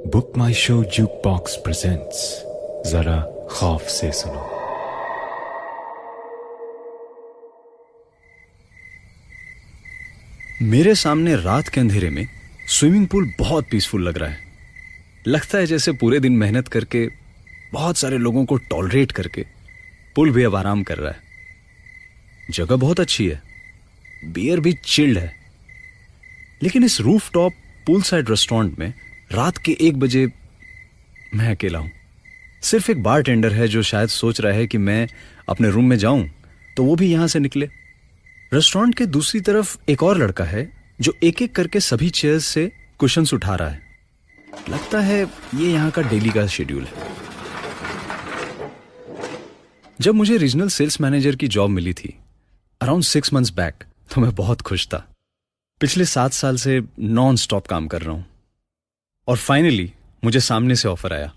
Book माई show जुक box presents, जरा खौफ से सुनो। मेरे सामने रात के अंधेरे में स्विमिंग पूल बहुत पीसफुल लग रहा है। लगता है जैसे पूरे दिन मेहनत करके बहुत सारे लोगों को टॉलरेट करके पुल भी अब आराम कर रहा है। जगह बहुत अच्छी है, बियर भी चिल्ड है। लेकिन इस रूफटॉप पूल साइड रेस्टोरेंट में रात के 1 बजे मैं अकेला हूं। सिर्फ एक बारटेंडर है जो शायद सोच रहा है कि मैं अपने रूम में जाऊं तो वो भी यहां से निकले। रेस्टोरेंट के दूसरी तरफ एक और लड़का है जो एक एक करके सभी चेयर्स से कुशन्स उठा रहा है। लगता है ये यहां का डेली का शेड्यूल है। जब मुझे रीजनल सेल्स मैनेजर की जॉब मिली थी अराउंड 6 months बैक, तो मैं बहुत खुश था। पिछले 7 साल से नॉन स्टॉप काम कर रहा हूं और फाइनली मुझे सामने से ऑफर आया।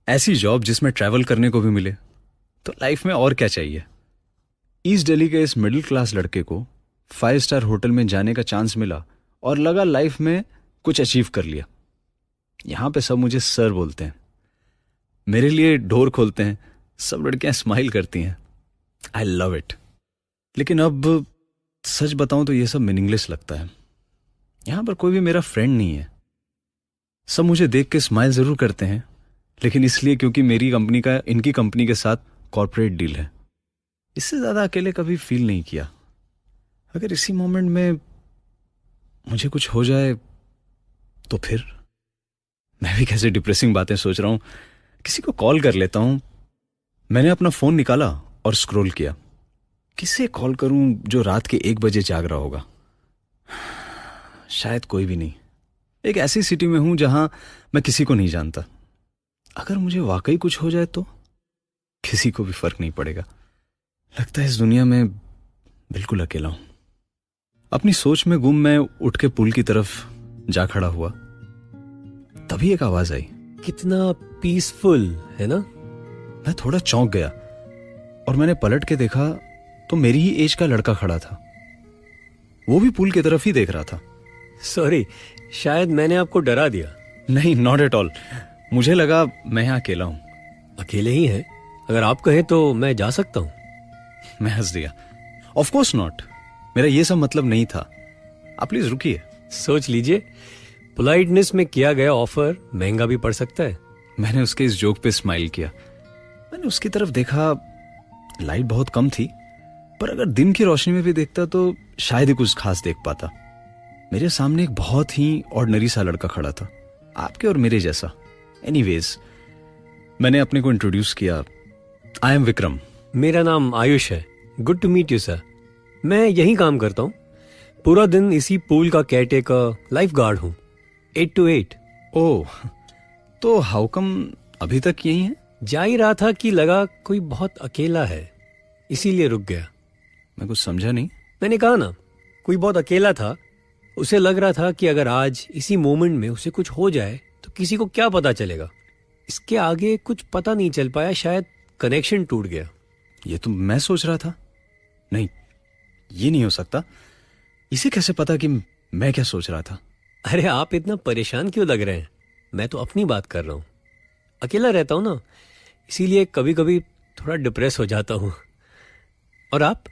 ऐसी जॉब जिसमें ट्रैवल करने को भी मिले तो लाइफ में और क्या चाहिए। ईस्ट दिल्ली के इस मिडिल क्लास लड़के को 5 स्टार होटल में जाने का चांस मिला और लगा लाइफ में कुछ अचीव कर लिया। यहां पे सब मुझे सर बोलते हैं, मेरे लिए डोर खोलते हैं, सब लड़कियां स्माइल करती हैं। I love it. लेकिन अब सच बताऊं तो ये सब मीनिंगलेस लगता है। यहां पर कोई भी मेरा फ्रेंड नहीं है। सब मुझे देख के स्माइल जरूर करते हैं, लेकिन इसलिए क्योंकि मेरी कंपनी का इनकी कंपनी के साथ कॉर्पोरेट डील है। इससे ज्यादा अकेले कभी फील नहीं किया। अगर इसी मोमेंट में मुझे कुछ हो जाए तो फिर मैं भी कैसे डिप्रेसिंग बातें सोच रहा हूं। किसी को कॉल कर लेता हूं। मैंने अपना फोन निकाला और स्क्रॉल किया। किसे कॉल करूं जो रात के 1 बजे जाग रहा होगा। शायद कोई भी नहीं। एक ऐसी सिटी में हूं जहां मैं किसी को नहीं जानता। अगर मुझे वाकई कुछ हो जाए तो किसी को भी फर्क नहीं पड़ेगा। लगता है इस दुनिया में बिल्कुल अकेला हूं। अपनी सोच में गुम मैं उठ के पुल की तरफ जा खड़ा हुआ। तभी एक आवाज आई। कितना पीसफुल है ना। मैं थोड़ा चौंक गया और मैंने पलट के देखा तो मेरी ही एज का लड़का खड़ा था। वो भी पुल की तरफ ही देख रहा था। सॉरी, शायद मैंने आपको डरा दिया। नहीं, नॉट एट ऑल। मुझे लगा मैं यहाँ अकेला हूं। अकेले ही हैं? अगर आप कहें तो मैं जा सकता हूं। मैं हंस दिया। ऑफ कोर्स नॉट, मेरा ये सब मतलब नहीं था। आप प्लीज रुकिए। सोच लीजिए, पोलाइटनेस में किया गया ऑफर महंगा भी पड़ सकता है। मैंने उसके इस जोक पे स्माइल किया। मैंने उसकी तरफ देखा। लाइट बहुत कम थी, पर अगर दिन की रोशनी में भी देखता तो शायद ही कुछ खास देख पाता। मेरे सामने एक बहुत ही ऑर्डिनरी सा लड़का खड़ा था, आपके और मेरे जैसा। एनीवेज, मैंने अपने को इंट्रोड्यूस किया। I am Vikram. मेरा नाम आयुष है। Good to meet you sir. मैं यहीं काम करता हूँ। पूरा दिन इसी पूल का केयरटेकर, लाइफ गार्ड हूँ। 8 to 8। ओह, तो हाउ कम अभी तक यहीं है? जा ही रहा था कि लगा कोई बहुत अकेला है, इसीलिए रुक गया। मैं कुछ समझा नहीं। मैंने कहा ना, कोई बहुत अकेला था। उसे लग रहा था कि अगर आज इसी मोमेंट में उसे कुछ हो जाए तो किसी को क्या पता चलेगा। इसके आगे कुछ पता नहीं चल पाया। शायद कनेक्शन टूट गया। ये तो मैं सोच रहा था। नहीं, ये नहीं हो सकता। इसे कैसे पता कि मैं क्या सोच रहा था? अरे आप इतना परेशान क्यों लग रहे हैं? मैं तो अपनी बात कर रहा हूँ। अकेला रहता हूँ ना, इसीलिए कभी कभी थोड़ा डिप्रेस हो जाता हूँ। और आप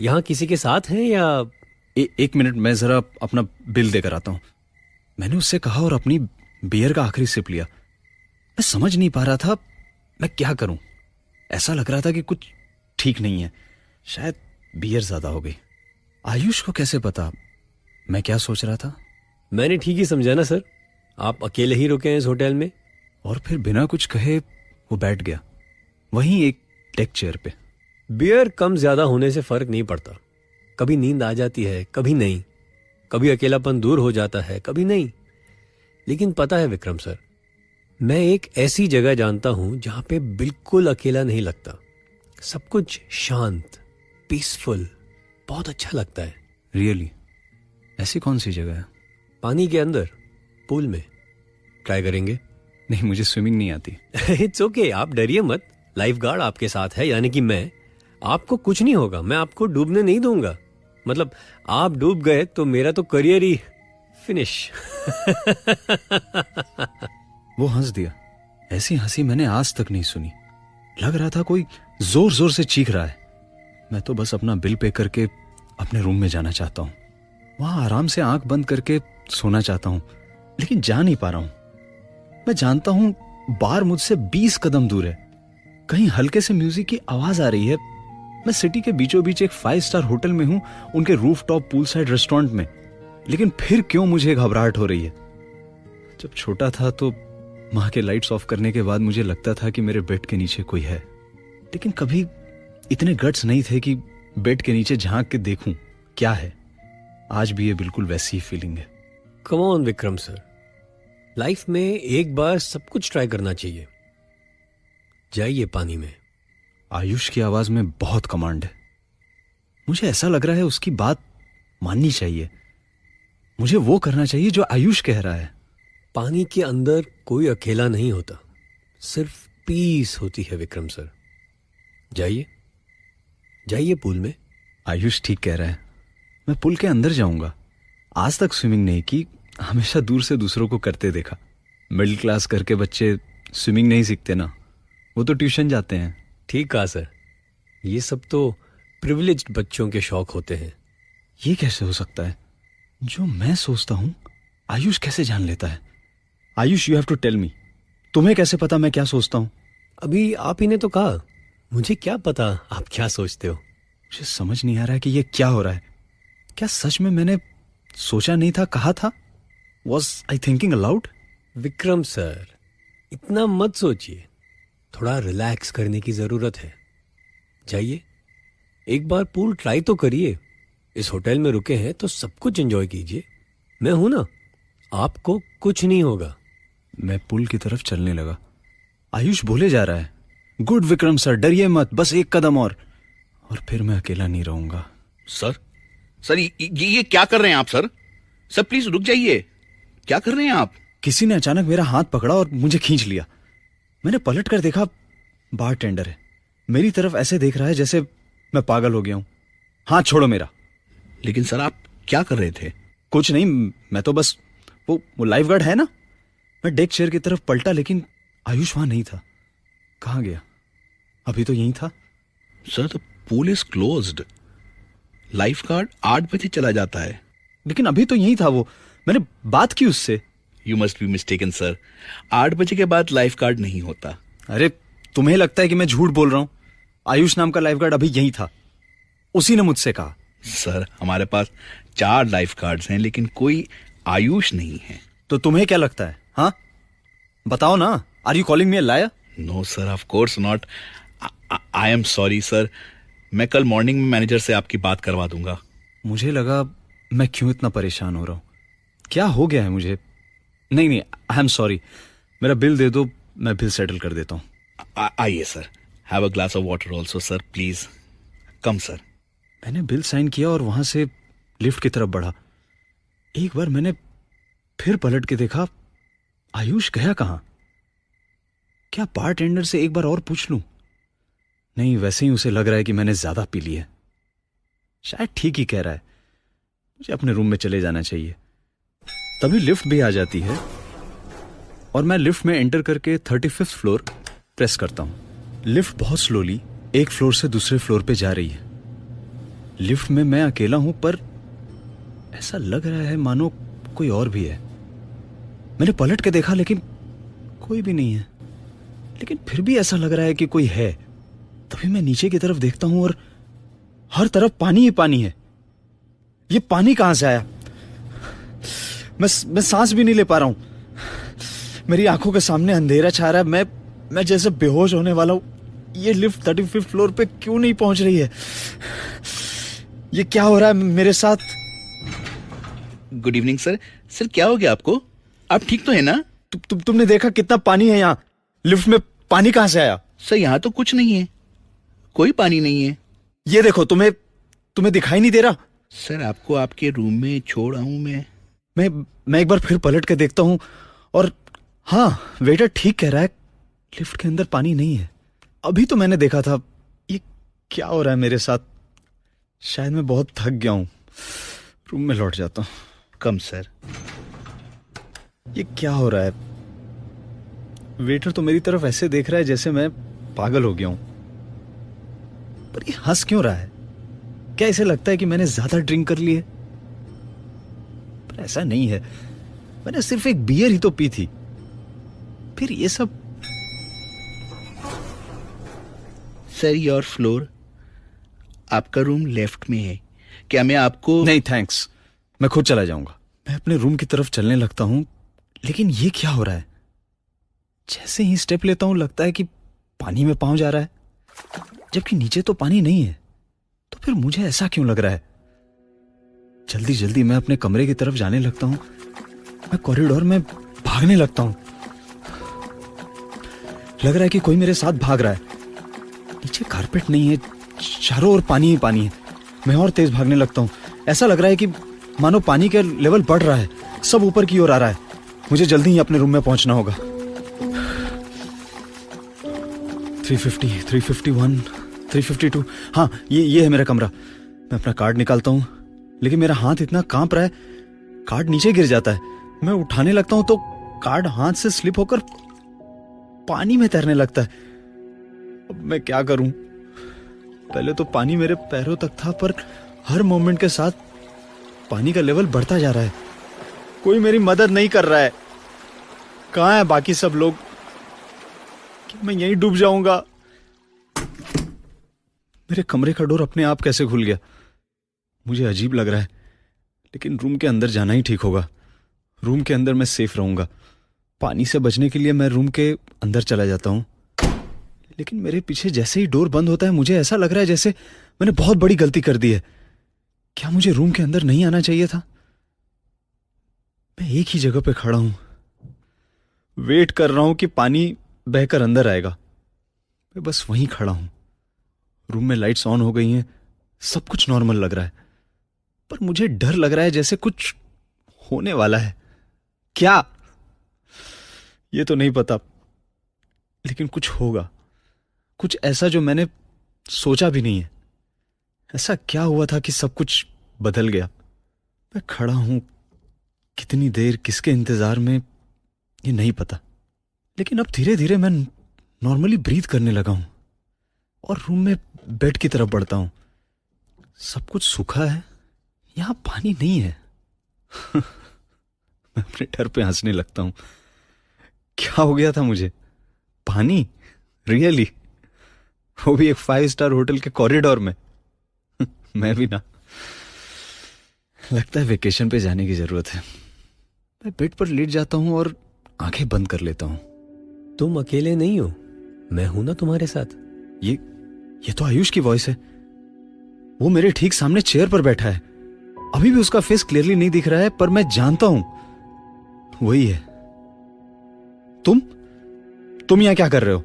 यहाँ किसी के साथ हैं या? एक मिनट, मैं जरा अपना बिल देकर आता हूँ। मैंने उससे कहा और अपनी बियर का आखिरी सिप लिया। मैं समझ नहीं पा रहा था मैं क्या करूं। ऐसा लग रहा था कि कुछ ठीक नहीं है। शायद बियर ज्यादा हो गई। आयुष को कैसे पता मैं क्या सोच रहा था? मैंने ठीक ही समझा ना सर। आप अकेले ही रुके हैं इस होटल में। और फिर बिना कुछ कहे वो बैठ गया वहीं एक डेक चेयर पे। बियर कम ज्यादा होने से फर्क नहीं पड़ता। कभी नींद आ जाती है, कभी नहीं। कभी अकेलापन दूर हो जाता है, कभी नहीं। लेकिन पता है विक्रम सर, मैं एक ऐसी जगह जानता हूं जहां पे बिल्कुल अकेला नहीं लगता। सब कुछ शांत, पीसफुल, बहुत अच्छा लगता है। रियली? ऐसी कौन सी जगह है? पानी के अंदर, पूल में। ट्राई करेंगे? नहीं, मुझे स्विमिंग नहीं आती। इट्स ओके, आप डरिए मत। लाइफ गार्ड आपके साथ है, यानी कि मैं। आपको कुछ नहीं होगा। मैं आपको डूबने नहीं दूंगा। मतलब आप डूब गए तो मेरा तो करियर ही फिनिश। वो हंस दिया। ऐसी हंसी मैंने आज तक नहीं सुनी। लग रहा था कोई जोर जोर से चीख रहा है। मैं तो बस अपना बिल पे करके अपने रूम में जाना चाहता हूँ, वहां आराम से आंख बंद करके सोना चाहता हूँ, लेकिन जा नहीं पा रहा हूं। मैं जानता हूं बार मुझसे 20 कदम दूर है। कहीं हल्के से म्यूजिक की आवाज आ रही है। मैं सिटी के बीचों बीच एक 5 स्टार होटल में हूं, उनके रूफटॉप पूल साइड रेस्टोरेंट में, लेकिन फिर क्यों मुझे घबराहट हो रही है। जब छोटा था तो मां के लाइट्स ऑफ करने के बाद मुझे लगता था कि मेरे बेड के नीचे कोई है, लेकिन कभी इतने गट्स नहीं थे कि बेड के नीचे झांक के देखूं क्या है। आज भी ये बिल्कुल वैसी ही फीलिंग है। Come on Vikram sir, life में एक बार सब कुछ ट्राई करना चाहिए। जाइए पानी में। आयुष की आवाज में बहुत कमांड है। मुझे ऐसा लग रहा है उसकी बात माननी चाहिए। मुझे वो करना चाहिए जो आयुष कह रहा है। पानी के अंदर कोई अकेला नहीं होता, सिर्फ पीस होती है विक्रम सर। जाइए जाइए पूल में। आयुष ठीक कह रहा है। मैं पुल के अंदर जाऊंगा। आज तक स्विमिंग नहीं की, हमेशा दूर से दूसरों को करते देखा। मिडिल क्लास करके बच्चे स्विमिंग नहीं सीखते ना, वो तो ट्यूशन जाते हैं। ठीक कहा सर, ये सब तो प्रिविलेज्ड बच्चों के शौक होते हैं। ये कैसे हो सकता है? जो मैं सोचता हूं आयुष कैसे जान लेता है? Ayush, you have to tell me, तुम्हें कैसे पता मैं क्या सोचता हूं? अभी आप ही ने तो कहा, मुझे क्या पता आप क्या सोचते हो। मुझे समझ नहीं आ रहा है कि ये क्या हो रहा है। क्या सच में मैंने सोचा नहीं था, कहा था? Was I thinking allowed? Vikram sir, इतना मत सोचिए, थोड़ा रिलैक्स करने की जरूरत है। जाइए, एक बार पूल ट्राई तो करिए। इस होटल में रुके हैं तो सब कुछ एंजॉय कीजिए। मैं हूं ना, आपको कुछ नहीं होगा। मैं पुल की तरफ चलने लगा। आयुष बोले जा रहा है, गुड विक्रम सर, डरिए मत, बस एक कदम और फिर मैं अकेला नहीं रहूंगा। सर ये क्या कर रहे हैं आप? सर प्लीज रुक जाइए। क्या कर रहे हैं आप? किसी ने अचानक मेरा हाथ पकड़ा और मुझे खींच लिया। मैंने पलट कर देखा, बार टेंडर है। मेरी तरफ ऐसे देख रहा है जैसे मैं पागल हो गया हूं। हाथ छोड़ो मेरा। लेकिन सर आप क्या कर रहे थे? कुछ नहीं, मैं तो बस वो लाइफ गार्ड है ना। मैं डेक चेयर की तरफ पलटा, लेकिन आयुष वहां नहीं था। कहां गया? अभी तो यहीं था। Sir the pool is closed. Life guard 8 बजे चला जाता है। लेकिन अभी तो यहीं था वो। मैंने बात की उससे। You must be mistaken sir, 8 बजे के बाद लाइफ गार्ड नहीं होता। अरे, तुम्हें लगता है कि मैं झूठ बोल रहा हूं? आयुष नाम का लाइफ गार्ड अभी यहीं था, उसी ने मुझसे कहा। सर हमारे पास 4 लाइफ गार्ड्स हैं, लेकिन कोई आयुष नहीं है। तो तुम्हें क्या लगता है? हाँ, बताओ ना। Are you calling me a liar? No sir, of course not. I am sorry sir. मैं कल मॉर्निंग में मैनेजर से आपकी बात करवा दूंगा। मुझे लगा मैं क्यों इतना परेशान हो रहा हूं, क्या हो गया है मुझे। नहीं, आई एम सॉरी। मेरा बिल दे दो, मैं बिल सेटल कर देता हूं। आइए sir, have a glass of water also sir, please come sir. मैंने बिल साइन किया और वहां से लिफ्ट की तरफ बढ़ा। एक बार मैंने फिर पलट के देखा, आयुष गया कहां? क्या बार टेंडर से एक बार और पूछ लूं? नहीं, वैसे ही उसे लग रहा है कि मैंने ज्यादा पी ली है। शायद ठीक ही कह रहा है, मुझे अपने रूम में चले जाना चाहिए। तभी लिफ्ट भी आ जाती है और मैं लिफ्ट में एंटर करके 35th फ्लोर प्रेस करता हूं। लिफ्ट बहुत स्लोली एक फ्लोर से दूसरे फ्लोर पे जा रही है। लिफ्ट में मैं अकेला हूं, पर ऐसा लग रहा है मानो कोई और भी है। मैंने पलट के देखा, लेकिन कोई भी नहीं है। लेकिन फिर भी ऐसा लग रहा है कि कोई है। तभी मैं नीचे की तरफ देखता हूं और हर तरफ पानी ही पानी है। ये पानी कहां से आया? मैं सांस भी नहीं ले पा रहा हूं। मेरी आंखों के सामने अंधेरा छा रहा है। मैं जैसे बेहोश होने वाला हूं। ये लिफ्ट 35th फ्लोर पे क्यों नहीं पहुंच रही है? ये क्या हो रहा है मेरे साथ? Good evening sir. सर क्या हो गया आपको? आप ठीक तो है ना? तुमने देखा कितना पानी है यहाँ? लिफ्ट में पानी कहां से आया? सर यहाँ तो कुछ नहीं है, कोई पानी नहीं है। ये देखो, तुम्हें दिखाई नहीं दे रहा? सर आपको आपके रूम में छोड़ आऊं मैं एक बार फिर पलट के देखता हूं और हाँ, वेटर ठीक कह रहा है, लिफ्ट के अंदर पानी नहीं है। अभी तो मैंने देखा था। ये क्या हो रहा है मेरे साथ? शायद मैं बहुत थक गया हूं। रूम में लौट जाता हूं। कम सर। ये क्या हो रहा है? वेटर तो मेरी तरफ ऐसे देख रहा है जैसे मैं पागल हो गया हूं। पर ये हंस क्यों रहा है? क्या इसे लगता है कि मैंने ज्यादा ड्रिंक कर ली है? पर ऐसा नहीं है, मैंने सिर्फ एक बियर ही तो पी थी। फिर ये सब। सर योर फ्लोर, आपका रूम लेफ्ट में है, क्या मैं आपको? नहीं थैंक्स, मैं खुद चला जाऊंगा। मैं अपने रूम की तरफ चलने लगता हूं, लेकिन ये क्या हो रहा है? जैसे ही स्टेप लेता हूं लगता है कि पानी में पांव जा रहा है, जबकि नीचे तो पानी नहीं है। तो फिर मुझे ऐसा क्यों लग रहा है? जल्दी जल्दी मैं अपने कमरे की तरफ जाने लगता हूं। मैं कॉरिडोर में भागने लगता हूं। लग रहा है कि कोई मेरे साथ भाग रहा है। नीचे कारपेट नहीं है, चारों ओर पानी ही पानी है। मैं और तेज भागने लगता हूं। ऐसा लग रहा है कि मानो पानी का लेवल बढ़ रहा है, सब ऊपर की ओर आ रहा है। मुझे जल्दी ही अपने रूम में पहुंचना होगा। 350, 351, 352। हाँ, ये है मेरा कमरा। मैं अपना कार्ड निकालता हूं, लेकिन मेरा हाथ इतना कांप रहा है, कार्ड नीचे गिर जाता है। मैं उठाने लगता हूं तो कार्ड हाथ से स्लिप होकर पानी में तैरने लगता है। अब मैं क्या करूं? पहले तो पानी मेरे पैरों तक था, पर हर मोमेंट के साथ पानी का लेवल बढ़ता जा रहा है। कोई मेरी मदद नहीं कर रहा है। कहां है बाकी सब लोग? कि मैं यहीं डूब जाऊंगा। मेरे कमरे का डोर अपने आप कैसे खुल गया? मुझे अजीब लग रहा है, लेकिन रूम के अंदर जाना ही ठीक होगा। रूम के अंदर मैं सेफ रहूंगा। पानी से बचने के लिए मैं रूम के अंदर चला जाता हूं, लेकिन मेरे पीछे जैसे ही डोर बंद होता है मुझे ऐसा लग रहा है जैसे मैंने बहुत बड़ी गलती कर दी है। क्या मुझे रूम के अंदर नहीं आना चाहिए था? मैं एक ही जगह पे खड़ा हूं, वेट कर रहा हूं कि पानी बहकर अंदर आएगा। मैं बस वहीं खड़ा हूं। रूम में लाइट्स ऑन हो गई हैं, सब कुछ नॉर्मल लग रहा है, पर मुझे डर लग रहा है जैसे कुछ होने वाला है। क्या? ये तो नहीं पता, लेकिन कुछ होगा, कुछ ऐसा जो मैंने सोचा भी नहीं है। ऐसा क्या हुआ था कि सब कुछ बदल गया? मैं खड़ा हूं, कितनी देर, किसके इंतजार में, ये नहीं पता। लेकिन अब धीरे धीरे मैं नॉर्मली ब्रीथ करने लगा हूं और रूम में बेड की तरफ बढ़ता हूं। सब कुछ सूखा है, यहां पानी नहीं है। मैं अपने डर पे हंसने लगता हूं। क्या हो गया था मुझे? पानी? रियली? वो भी एक 5 स्टार होटल के कॉरिडोर में? मैं भी ना। लगता है वेकेशन पे जाने की जरूरत है। मैं बेड पर लेट जाता हूं और आंखें बंद कर लेता हूं। तुम अकेले नहीं हो, मैं हूं ना तुम्हारे साथ। ये तो आयुष की वॉइस है। वो मेरे ठीक सामने चेयर पर बैठा है। अभी भी उसका फेस क्लियरली नहीं दिख रहा है, पर मैं जानता हूं वही है। तुम यहां क्या कर रहे हो?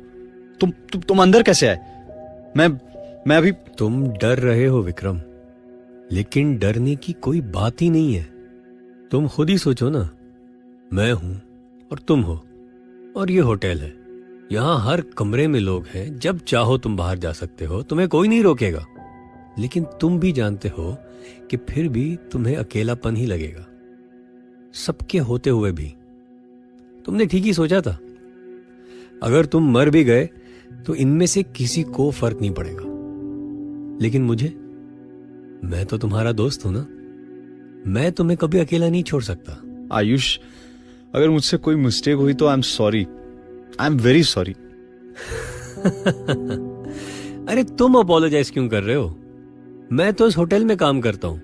तुम अंदर कैसे आए? मैं अभी। तुम डर रहे हो विक्रम, लेकिन डरने की कोई बात ही नहीं है। तुम खुद ही सोचो ना, मैं हूं और तुम हो, और ये होटल है। यहां हर कमरे में लोग हैं। जब चाहो तुम बाहर जा सकते हो, तुम्हें कोई नहीं रोकेगा। लेकिन तुम भी जानते हो कि फिर भी तुम्हें अकेलापन ही लगेगा, सबके होते हुए भी। तुमने ठीक ही सोचा था। अगर तुम मर भी गए तो इनमें से किसी को फर्क नहीं पड़ेगा। लेकिन मैं तो तुम्हारा दोस्त हूं ना। मैं तुम्हें कभी अकेला नहीं छोड़ सकता। आयुष, अगर मुझसे कोई मिस्टेक हुई तो आई am sorry. I am very sorry. अरे तुम अपोलोजाइज क्यों कर रहे हो? मैं तो इस होटल में काम करता हूं,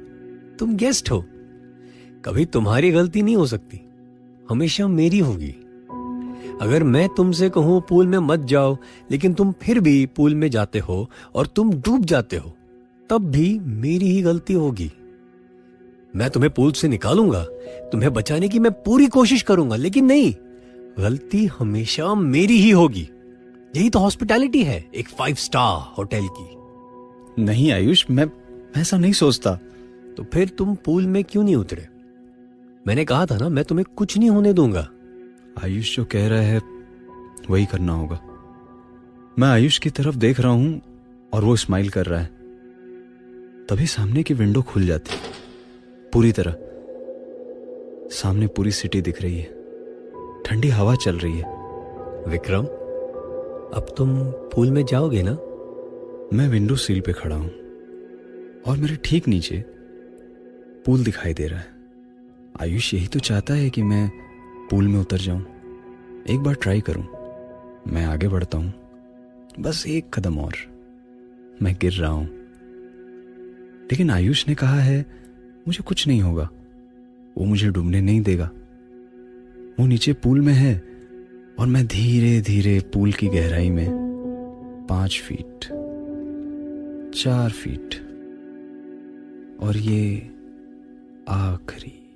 तुम गेस्ट हो। कभी तुम्हारी गलती नहीं हो सकती, हमेशा मेरी होगी। अगर मैं तुमसे कहूं पूल में मत जाओ, लेकिन तुम फिर भी पूल में जाते हो और तुम डूब जाते हो, तब भी मेरी ही गलती होगी। मैं तुम्हें पूल से निकालूंगा, तुम्हें बचाने की मैं पूरी कोशिश करूंगा, लेकिन नहीं, गलती हमेशा मेरी ही होगी। यही तो हॉस्पिटैलिटी है एक 5 स्टार होटल की। नहीं आयुष, मैं ऐसा नहीं सोचता। तो फिर तुम पूल में क्यों नहीं उतरे? मैंने कहा था ना, मैं तुम्हें कुछ नहीं होने दूंगा। आयुष जो कह रहा है वही करना होगा। मैं आयुष की तरफ देख रहा हूं और वो स्माइल कर रहा है। तभी सामने की विंडो खुल जाती पूरी तरह। सामने पूरी सिटी दिख रही है, ठंडी हवा चल रही है। विक्रम, अब तुम पूल में जाओगे ना? मैं विंडो सील पे खड़ा हूं और मेरे ठीक नीचे पूल दिखाई दे रहा है। आयुष यही तो चाहता है कि मैं पूल में उतर जाऊं, एक बार ट्राई करूं। मैं आगे बढ़ता हूं, बस एक कदम और, मैं गिर रहा हूं। लेकिन आयुष ने कहा है मुझे कुछ नहीं होगा, वो मुझे डूबने नहीं देगा। वो नीचे पूल में है और मैं धीरे धीरे पूल की गहराई में 5 फीट, 4 फीट, और ये आखिरी